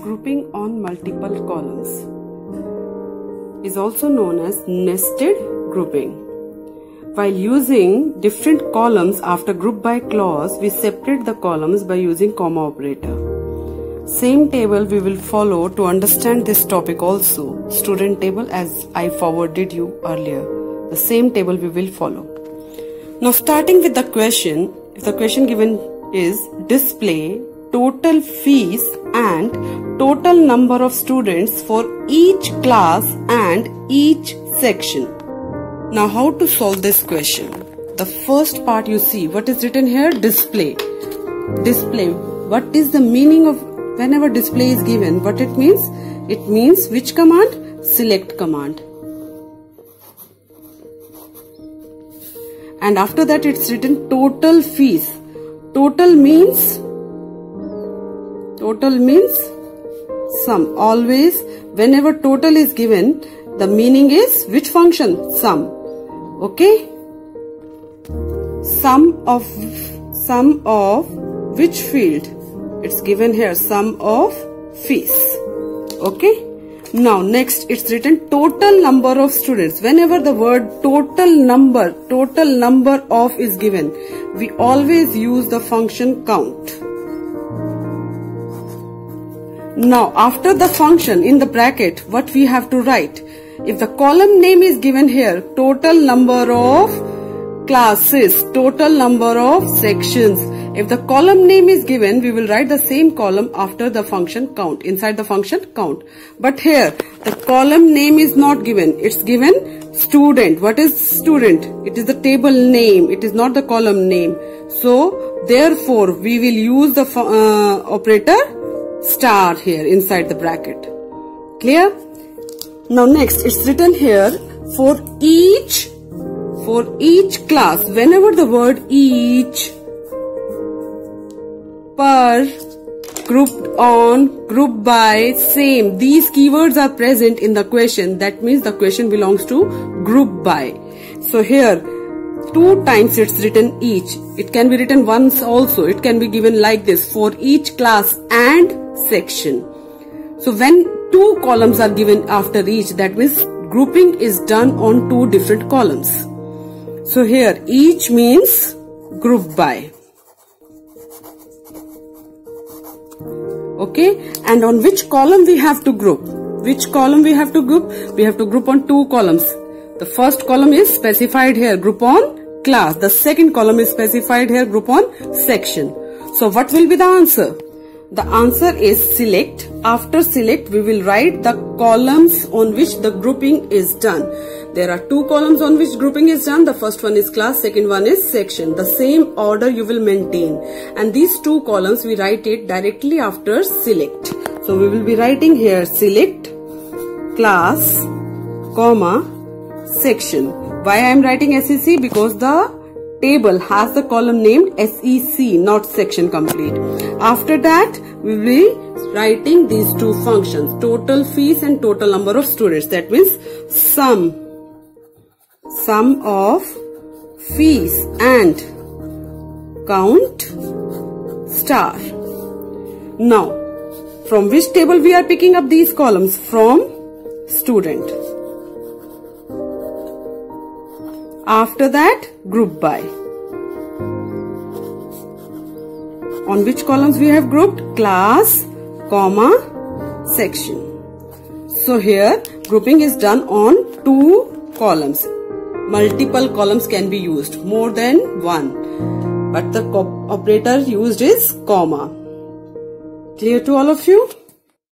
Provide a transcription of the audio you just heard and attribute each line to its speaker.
Speaker 1: Grouping on multiple columns is also known as nested grouping. While using different columns after group by clause, we separate the columns by using comma operator. Same table we will follow to understand this topic also. Student table, as I forwarded you earlier. The same table we will follow. Now starting with the question, if the question given is display total fees and total number of students for each class and each section. Now how to solve this question? The first part you see, what is written here? Display. Display. What is the meaning of whenever display is given? What it means? It means which command? Select command. And after that it's written total fees. Total means sum. Always whenever total is given, the meaning is which function? Sum. Okay? Sum of which field? It's given here, sum of fees. Okay? Now next it's written total number of students. Whenever the word total number of is given, we always use the function count. Now after the function in the bracket, what we have to write? If the column name is given here, total number of classes, total number of sections. If the column name is given, we will write the same column after the function count, inside the function count. But here, the column name is not given. It's given student. What is student? It is the table name. It is not the column name. So, therefore, we will use the operator star here inside the bracket. Clear? Now next, it's written here for each class. Whenever the word each, per, grouped on, group by, same, these keywords are present in the question. That means the question belongs to group by. So here 2 times it's written each. It can be written once also. It can be given like this, for each class and section. So when 2 columns are given after each, that means grouping is done on 2 different columns. So here each means group by. Okay, and on which column we have to group? Which column we have to group? We have to group on 2 columns. The first column is specified here, group on class. The second column is specified here, group on section. So what will be the answer? The answer is select. After select, we will write the columns on which the grouping is done. There are 2 columns on which grouping is done. The first one is class, second one is section. The same order you will maintain. And these 2 columns, we write it directly after select. So we will be writing here select, class, comma, section. Why I am writing SEC? Because the table has the column named SEC, not section complete. After that, we will be writing these 2 functions, total fees and total number of students. That means sum of fees and count star. Now, from which table we are picking up these columns? From student. After that, group by. On which columns we have grouped? Class, comma, section. So here, grouping is done on 2 columns. Multiple columns can be used, more than 1. But the operator used is comma. Clear to all of you?